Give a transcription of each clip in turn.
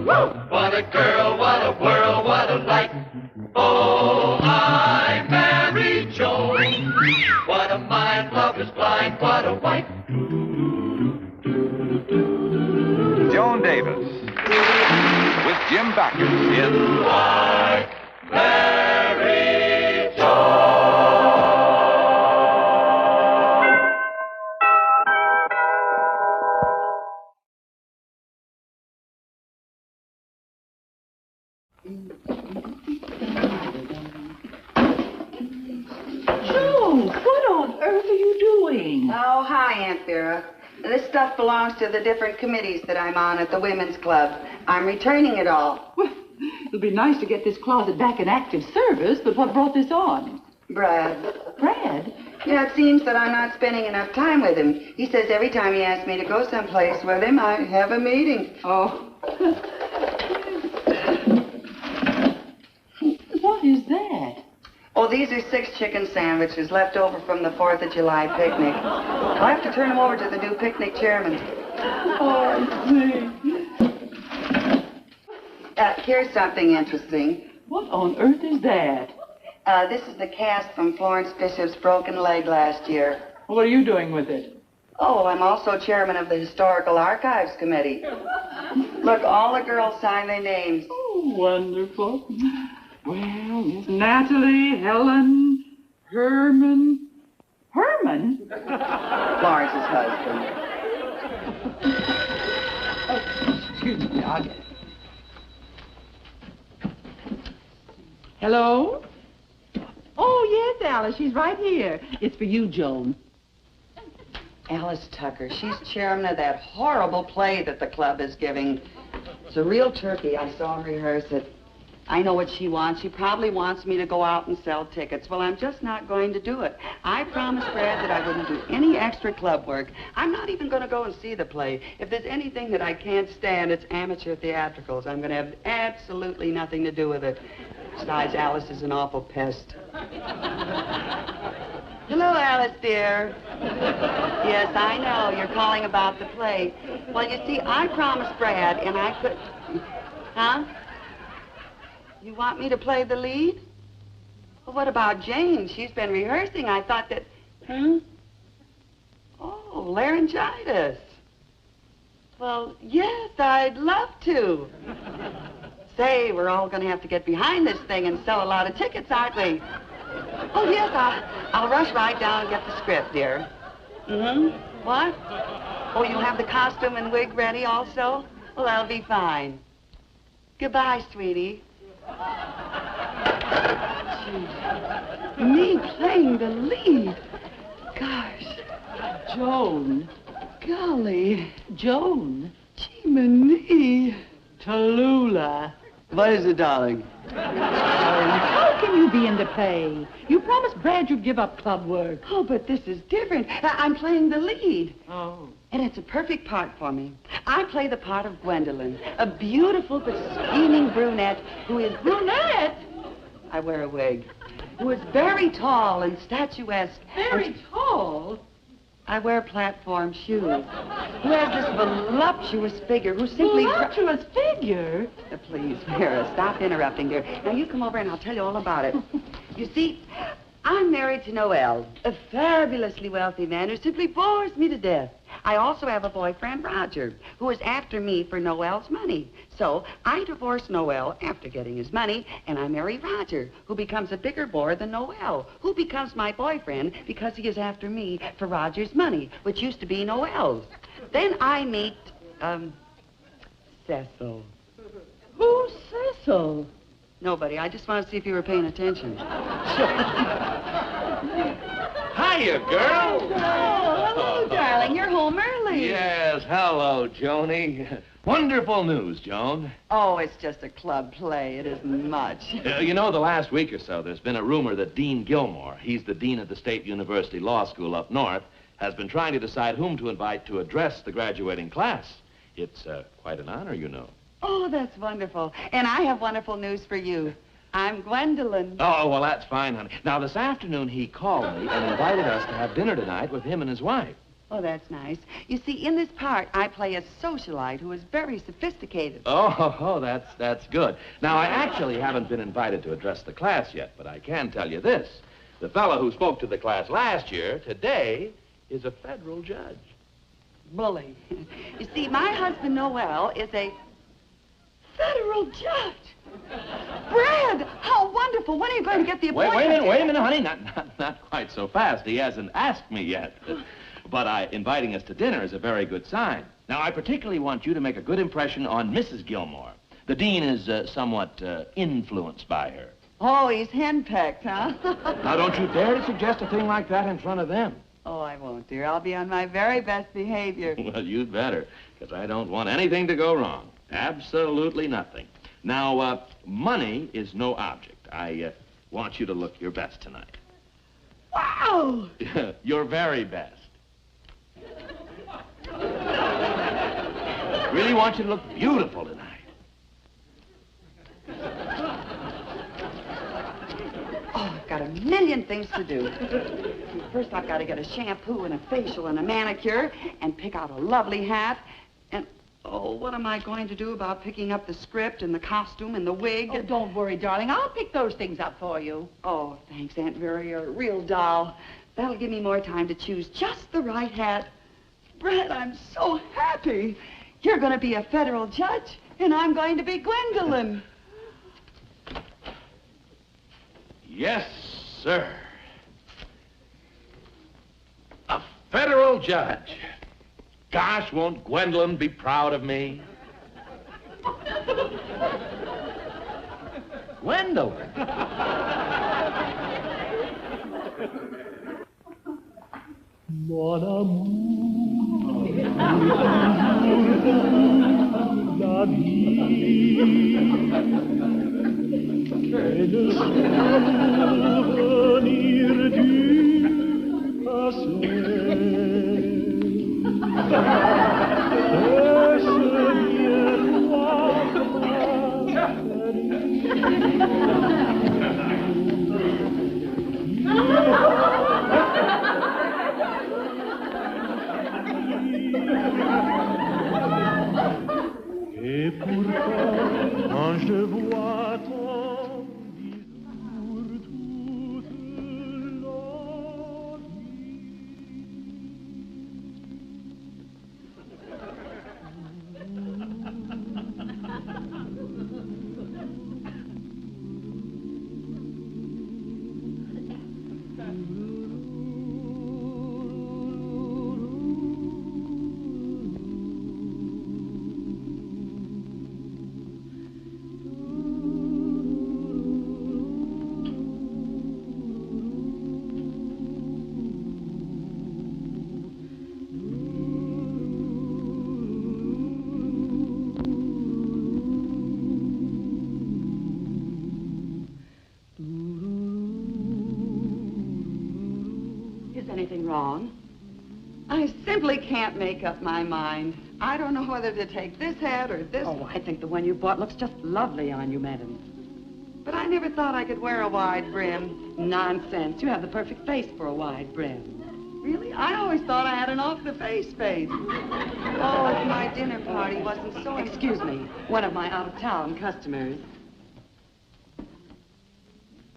What a girl, what a whirl, what a light. Oh, I married Joan. What a mind, love is blind, what a wife. Joan Davis with Jim Backus in I married Joan. Joan, what on earth are you doing? Oh, hi, Aunt Vera. This stuff belongs to the different committees that I'm on at the Women's Club. I'm returning it all. Well, it'll be nice to get this closet back in active service, but what brought this on? Brad. Brad? Yeah, it seems that I'm not spending enough time with him. He says every time he asks me to go someplace with him, I have a meeting. Oh. What is that? Oh, these are 6 chicken sandwiches left over from the 4th of July picnic. I'll have to turn them over to the new picnic chairman. Oh, I see. Here's something interesting. What on earth is that? This is the cast from Florence Bishop's broken leg last year. What are you doing with it? Oh, I'm also chairman of the Historical Archives Committee. Look, all the girls sign their names. Oh, wonderful. Well, Miss Natalie, Helen, Herman. Herman? Florence's husband. Oh, excuse me, I'll get it. Hello? Oh, yes, Alice, she's right here. It's for you, Joan. Alice Tucker. She's chairman of that horrible play that the club is giving. It's a real turkey. I saw her rehearse it. I know what she wants. She probably wants me to go out and sell tickets. Well, I'm just not going to do it. I promised Brad that I wouldn't do any extra club work. I'm not even going to go and see the play. If there's anything that I can't stand, it's amateur theatricals. I'm going to have absolutely nothing to do with it. Besides, Alice is an awful pest. Hello, Alice, dear. Yes, I know. You're calling about the play. Well, you see, I promised Brad, and I could... Huh? You want me to play the lead? Well, what about Jane? She's been rehearsing. I thought that... Oh, laryngitis. Well, yes, I'd love to. Say, we're all going to have to get behind this thing and sell a lot of tickets, aren't we? Oh, yes, I'll rush right down and get the script, dear. What? Oh, you have the costume and wig ready also? Well, that'll be fine. Goodbye, sweetie. Gee, me playing the lead. Gosh. Joan. Golly. Joan. Gee-many. Tallulah. What is it, darling? How can you be in the play? You promised Brad you'd give up club work. Oh, but this is different. I'm playing the lead. Oh. And it's a perfect part for me. I play the part of Gwendolyn, a beautiful but scheming brunette who is... Brunette? I wear a wig. Who is very tall and statuesque. Very tall? I wear platform shoes. Who has this voluptuous figure who simply... Voluptuous figure? Please, Vera, stop interrupting, dear. Now, you come over and I'll tell you all about it. You see, I'm married to Noel, a fabulously wealthy man who simply bores me to death. I also have a boyfriend, Roger, who is after me for Noel's money. So I divorce Noel after getting his money, and I marry Roger, who becomes a bigger bore than Noel, who becomes my boyfriend because he is after me for Roger's money, which used to be Noel's. Then I meet, Cecil. Who's Cecil? Nobody. I just want to see if you were paying attention. Hiya, girl. Oh, hello, darling. You're home early. Yes, hello, Joni. Wonderful news, Joan. Oh, it's just a club play. It isn't much. You know, the last week or so, there's been a rumor that Dean Gilmore, he's the dean of the State University Law School up north, has been trying to decide whom to invite to address the graduating class. It's quite an honor, you know. Oh, that's wonderful. And I have wonderful news for you. I'm Gwendolyn. Oh, well, that's fine, honey. Now, this afternoon, he called me and invited us to have dinner tonight with him and his wife. Oh, that's nice. You see, in this part, I play a socialite who is very sophisticated. Oh, that's good. Now, I actually haven't been invited to address the class yet, but I can tell you this. The fellow who spoke to the class last year, today, is a federal judge. Bully. You see, my husband, Noel, is a federal judge. Brad, how wonderful. When are you going to get the appointment? Wait a minute, honey. Not quite so fast. He hasn't asked me yet. But inviting us to dinner is a very good sign. Now, I particularly want you to make a good impression on Mrs. Gilmore. The dean is somewhat influenced by her. Oh, he's henpecked, huh? Now, don't you dare to suggest a thing like that in front of them. Oh, I won't, dear. I'll be on my very best behavior. Well, you'd better, because I don't want anything to go wrong. Absolutely nothing. Now, money is no object. I want you to look your best tonight. Wow! Your very best. Really want you to look beautiful tonight. Oh, I've got a million things to do. First, I've got to get a shampoo and a facial and a manicure and pick out a lovely hat. And, oh, what am I going to do about picking up the script and the costume and the wig? Oh, don't worry, darling. I'll pick those things up for you. Oh, thanks, Aunt Mary. You're a real doll. That'll give me more time to choose just the right hat. Brett, I'm so happy. You're going to be a federal judge, and I'm going to be Gwendolyn. Yes, sir. A federal judge. Gosh, won't Gwendolyn be proud of me? Gwendolyn. Mon amour, la vie, et le souvenir du passé. Et ce miroir et pourtant, quand je vois ton discours toute la Wrong. I simply can't make up my mind. I don't know whether to take this hat or this. Oh, I think the one you bought looks just lovely on you, madam. But I never thought I could wear a wide brim. Nonsense. You have the perfect face for a wide brim. Really? I always thought I had an off-the-face face. Oh, if my dinner party wasn't so... Excuse me. One of my out-of-town customers.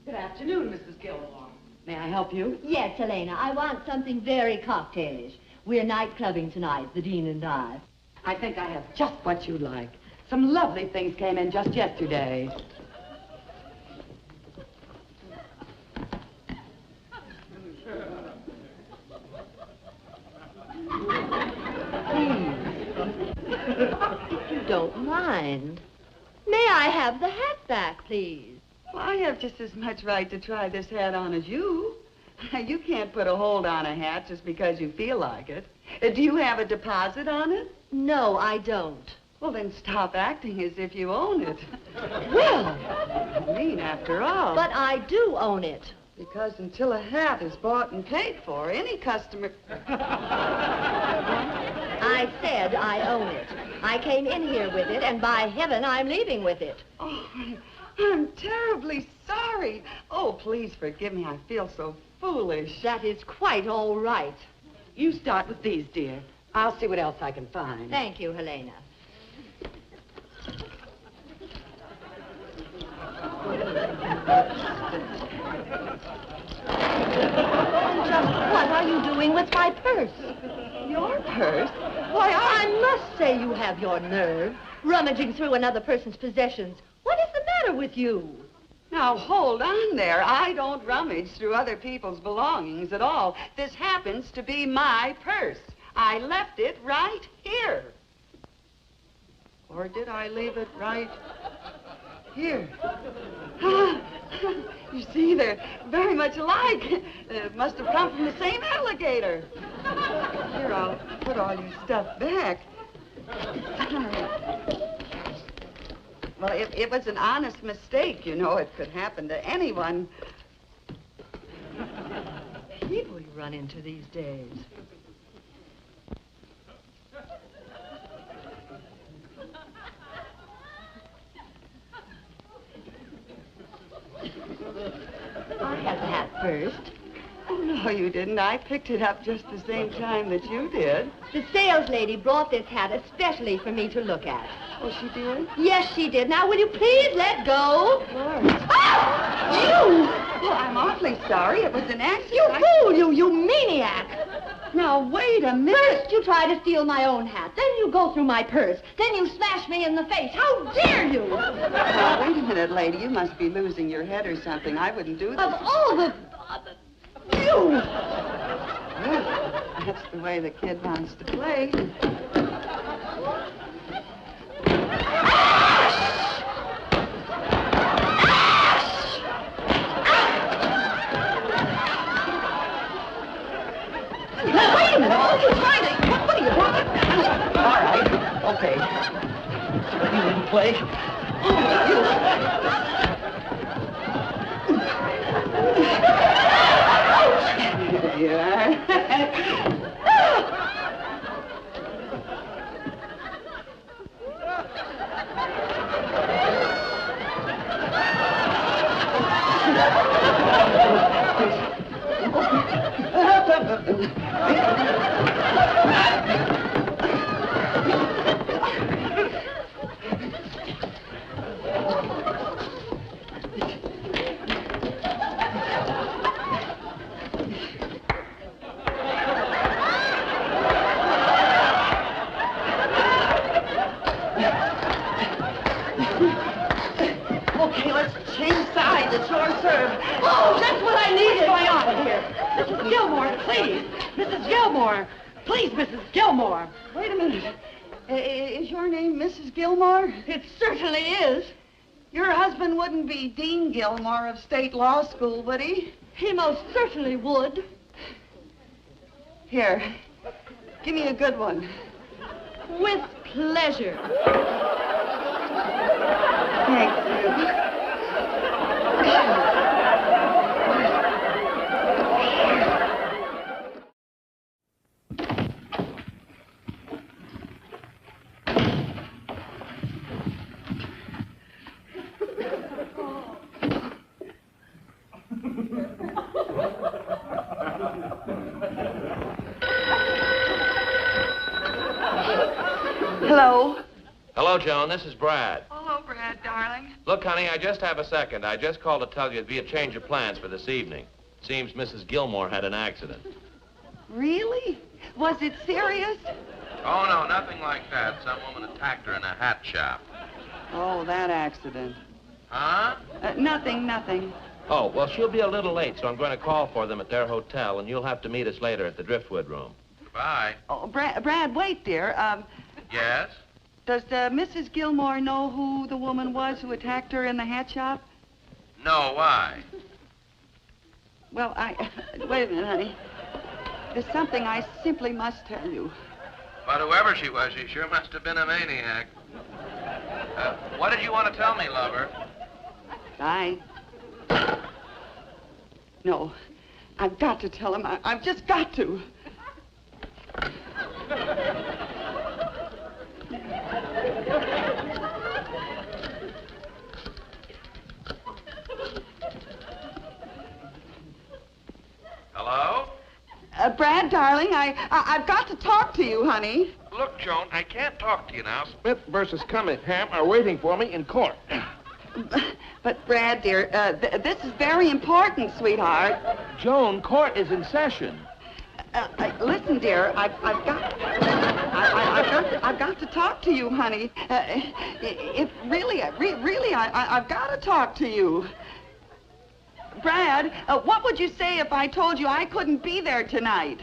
Good afternoon, Mrs. Gilmore. May I help you? Yes, Helena. I want something very cocktailish. We're night clubbing tonight, the Dean and I. I think I have just what you like. Some lovely things came in just yesterday. If you don't mind, may I have the hat back, please? Well, I have just as much right to try this hat on as you. You can't put a hold on a hat just because you feel like it. Do you have a deposit on it? No, I don't. Well, then stop acting as if you own it. Well, I mean, after all. but I do own it. Because until a hat is bought and paid for, any customer... I said I own it. I came in here with it, and by heaven, I'm leaving with it. Oh, I'm terribly sorry. Oh, please forgive me. I feel so foolish. That is quite all right. You start with these, dear. I'll see what else I can find. Thank you, Helena. Just what are you doing with my purse? Your purse? Why, I must say you have your nerve, rummaging through another person's possessions. What is the matter with you? Now, hold on there. I don't rummage through other people's belongings at all. This happens to be my purse. I left it right here. Or did I leave it right here? You see, they're very much alike. It must have come from the same alligator. Here, I'll put all your stuff back. Well, it was an honest mistake, you know. It could happen to anyone. People you run into these days. I had the hat first. Oh, no, you didn't. I picked it up just the same time that you did. The sales lady brought this hat especially for me to look at. Oh, she did? Yes, she did. Now, will you please let go? Lord. Ah! You! Well, I'm awfully sorry. It was an accident. You fool, you maniac! Now, wait a minute. First, you try to steal my own hat. Then you go through my purse. Then you smash me in the face. How dare you? Now, wait a minute, lady. You must be losing your head or something. I wouldn't do this. Of all the... You! Well, that's the way the kid wants to play. Now, wait a minute. What are you trying to... What are you doing? All right. Okay. You wouldn't play? There you are. Okay, let's change sides. It's your serve. Oh, that's what I needed. What's going on here? Mrs. Gilmore, please. Mrs. Gilmore. Please, Mrs. Gilmore. Wait a minute. Is your name Mrs. Gilmore? It certainly is. Your husband wouldn't be Dean Gilmore of State Law School, would he? He most certainly would. Here, give me a good one. With pleasure. Thank you. Hello. Hello, Joan. This is Brad. Hello, Brad, darling. Look, honey, I just have a second. I just called to tell you it'd be a change of plans for this evening. Seems Mrs. Gilmore had an accident. Really? Was it serious? Oh, no, nothing like that. Some woman attacked her in a hat shop. Oh, that accident. Huh? Nothing. Oh, well, she'll be a little late, so I'm going to call for them at their hotel, and you'll have to meet us later at the Driftwood Room. Bye. Oh, Brad, wait, dear. Yes? Does Mrs. Gilmore know who the woman was who attacked her in the hat shop? No, why? Well, wait a minute, honey. There's something I simply must tell you. But whoever she was, she sure must have been a maniac. What did you want to tell me, lover? No, I've got to tell him. I've just got to. Hello? Brad, darling, I've got to talk to you, honey. Look, Joan, I can't talk to you now. Smith versus Cunningham are waiting for me in court. But, Brad, dear, this is very important, sweetheart. Joan, court is in session. Listen, dear, I've got to talk to you, honey. I've got to talk to you. Brad, what would you say if I told you I couldn't be there tonight?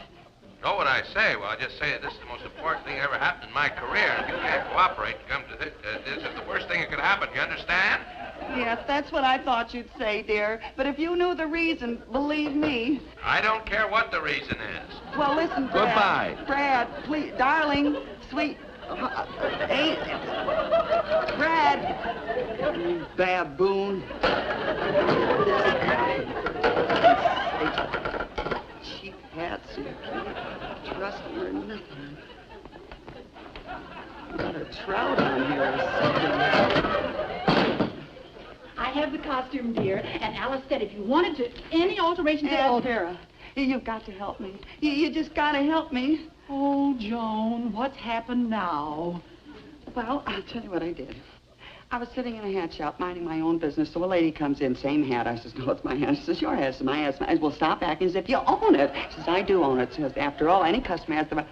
Know what I say? Well, I just say that this is the most important thing that ever happened in my career. If you can't cooperate and come to this, this is the worst thing that could happen. You understand? Yes, that's what I thought you'd say, dear. But if you knew the reason, believe me. I don't care what the reason is. Well, listen, Brad. Goodbye. Brad, please, darling, sweet. Brad. You baboon. Cheap hats, you can't trust her or nothing. Got a trout on here or something. I have the costume, dear, and Alice said if you wanted to, any alterations at all. Vera, you've got to help me. You just got to help me. Oh, Joan, what's happened now? Well, I'll tell you what I did. I was sitting in a hat shop minding my own business, so a lady comes in, same hat. I says, no, it's my hat. She says, your hat. It's my hat. Well, stop acting as if you own it. She says, I do own it. She says, after all, any customer has the right.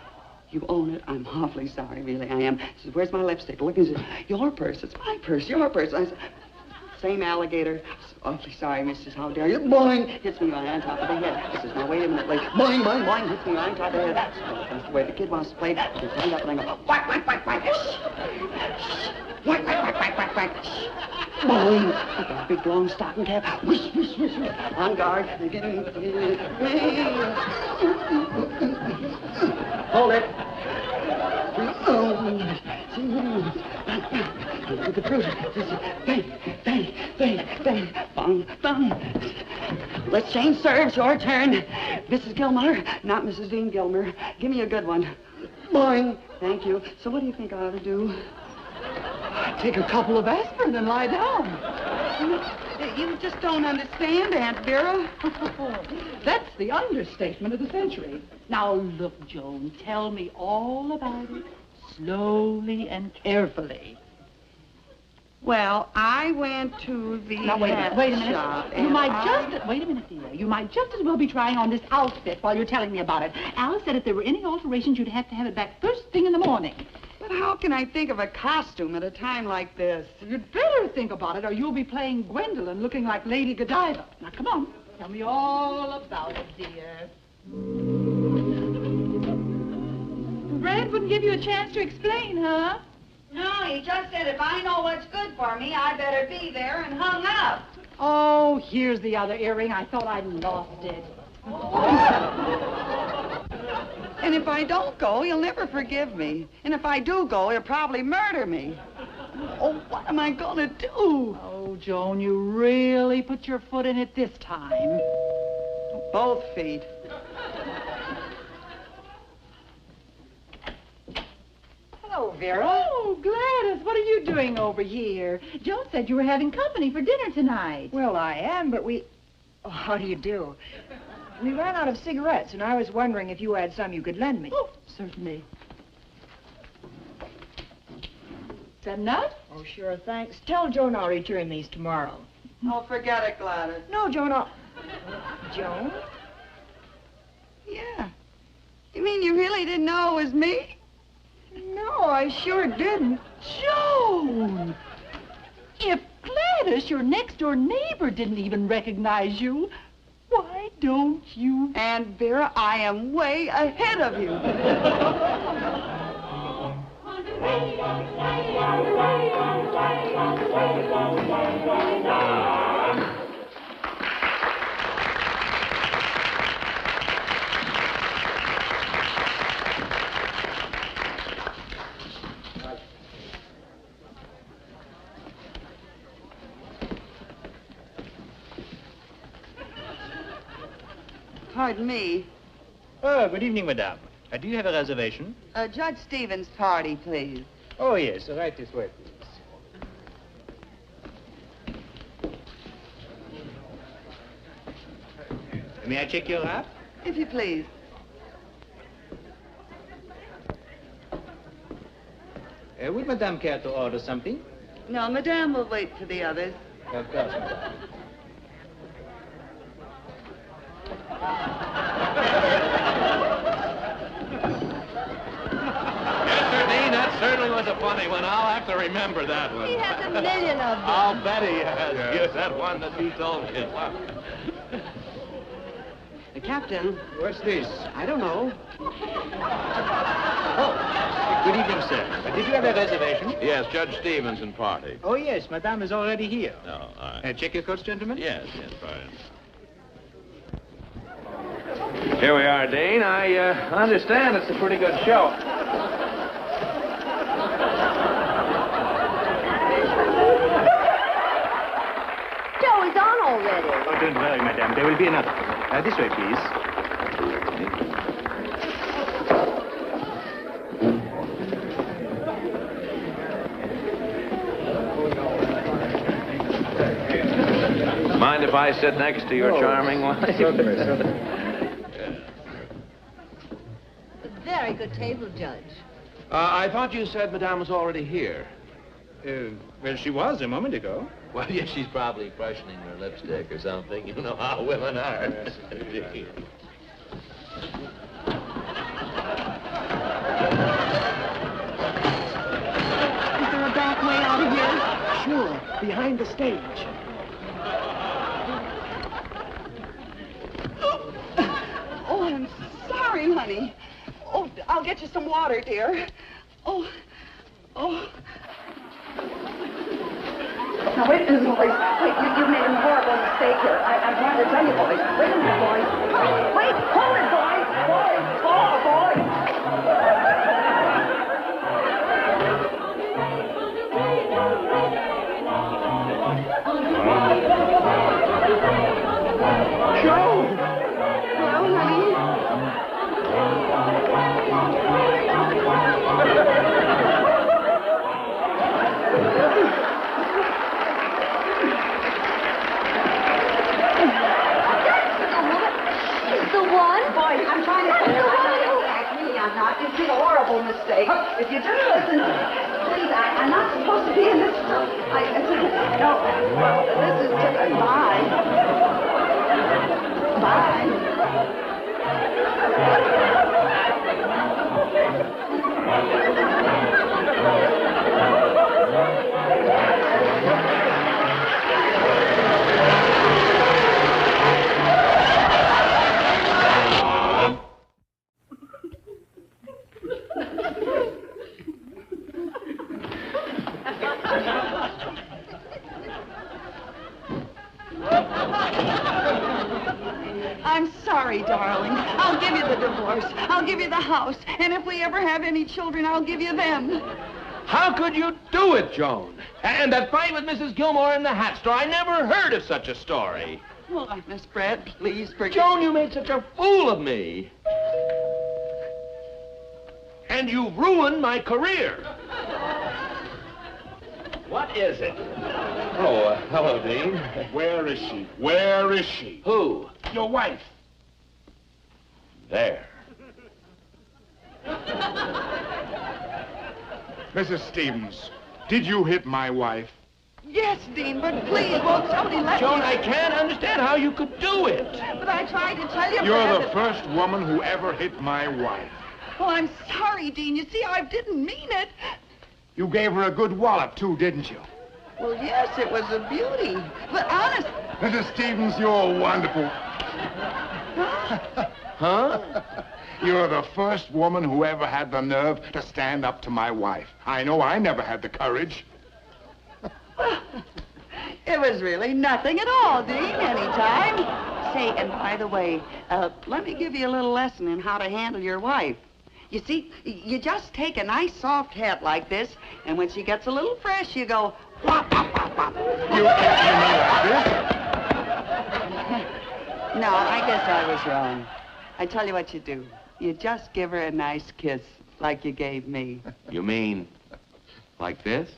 You own it. I'm awfully sorry, really, I am. She says, where's my lipstick? Look, and she says, your purse. It's my purse, your purse. I said, same alligator. Awfully sorry, missus. How dare you? Boing! Hits me right on top of the head. I says, now wait a minute, like, boing, boing, boing, hits me right on top of the head. So that's the way the kid wants to play. I just stand up and I go, whack, whack, whack, whack. Whack, whack, whack, whack, whack, whack. Boing! I got a big long stocking cap. Whoosh, whoosh, whoosh, whoosh. On guard. Hold it. The proof. Bang, bang, bang, bang, bong, bong. Let's change serves. Your turn. Mrs. Gilmore, not Mrs. Dean Gilmer. Give me a good one. Boing. Thank you. So what do you think I ought to do? Take a couple of aspirin and lie down. You just don't understand, Aunt Vera. That's the understatement of the century. Now, look, Joan, tell me all about it, slowly and carefully. Well, I went to the Now, wait a minute. shop. You might just... Wait a minute, dear. You might just as well be trying on this outfit while you're telling me about it. Alice said if there were any alterations, you'd have to have it back first thing in the morning. But how can I think of a costume at a time like this? You'd better think about it, or you'll be playing Gwendolyn looking like Lady Godiva. Now, come on. Tell me all about it, dear. Brad wouldn't give you a chance to explain, huh? No, he just said if I know what's good for me, I better be there, and hung up. Oh, here's the other earring. I thought I'd lost it. And if I don't go, he'll never forgive me. And if I do go, he'll probably murder me. Oh, what am I gonna do? Oh, Joan, you really put your foot in it this time. Both feet. Hello, Vera. Oh, Gladys, what are you doing over here? Joan said you were having company for dinner tonight. Well, I am, but we... Oh, how do you do? We ran out of cigarettes, and I was wondering if you had some you could lend me. Oh, certainly. Is that enough? Oh, sure, thanks. Tell Joan I'll return these tomorrow. Oh, forget it, Gladys. No, Joan, I'll... Joan? Yeah. You mean you really didn't know it was me? No, I sure didn't. Joan! If Gladys, your next-door neighbor, didn't even recognize you, why don't you... And, Vera, I am way ahead of you. Pardon me. Oh, good evening, madame. Do you have a reservation? Judge Stevens' party, please. Oh, yes. Right this way, please. May I check your wrap? If you please. Would Madame care to order something? No, Madame will wait for the others. Of course, Madame. Yes, sir, Dean, that certainly was a funny one. I'll have to remember that one. He has a million of them. I'll bet he has. Yes, that one that you told me about. Captain, What's this? I don't know. Oh, good evening, sir. Did you have a reservation? Yes, Judge Stevenson party. Oh, yes, Madame is already here. Oh, all right. Check your coats, gentlemen. Yes, fine. Here we are, Dean. I understand it's a pretty good show. Joe is on already. Oh, don't worry, Madame. There will be another. This way, please. Mind if I sit next to your charming wife? Certainly, certainly. A very good table, Judge. I thought you said Madame was already here. Well, she was a moment ago. Well, yes, she's probably freshening her lipstick or something. You know how women are. Is there a back way out of here? Sure, behind the stage. Oh, I'm sorry, honey. Oh, I'll get you some water, dear. Oh. Now, wait a minute, boys. Wait, you've made a horrible mistake here. I'm trying to tell you, boys. Wait a minute, boys. Wait, hold it, boys. Boys, boys. Joe! Well, honey. The one? Boys, I'm trying to tell you. I'm not. It's a horrible mistake. If you just listen, please, I'm not supposed to be in this. No, well, this is just bye. Bye. I'm sorry, darling. I'll give you the divorce. I'll give you the house. And if we ever have any children, I'll give you them. How could you do it, Joan? And that fight with Mrs. Gilmore in the hat store, I never heard of such a story. Oh, Miss Brett, please forgive Joan, you made such a fool of me. And you ruined my career. What is it? Oh, hello, Dean. Where is she? Where is she? Who? Your wife. There. Mrs. Stevens, did you hit my wife? Yes, Dean, but please, won't somebody let Joan, me... I can't understand how you could do it. But I tried to tell you... You're Brett, the first woman who ever hit my wife. Well, I'm sorry, Dean. You see, I didn't mean it. You gave her a good wallop, too, didn't you? Well, yes, it was a beauty. But honest... Mrs. Stevens, you're wonderful. Huh? You're the first woman who ever had the nerve to stand up to my wife. I know I never had the courage. It was really nothing at all, Dean, anytime. Say, and by the way, let me give you a little lesson in how to handle your wife. You see, you just take a nice soft hat like this, and when she gets a little fresh, you go, whop, whop, whop, whop. You answer me like this? No, I guess I was wrong. I tell you what you do. You just give her a nice kiss, like you gave me. You mean like this?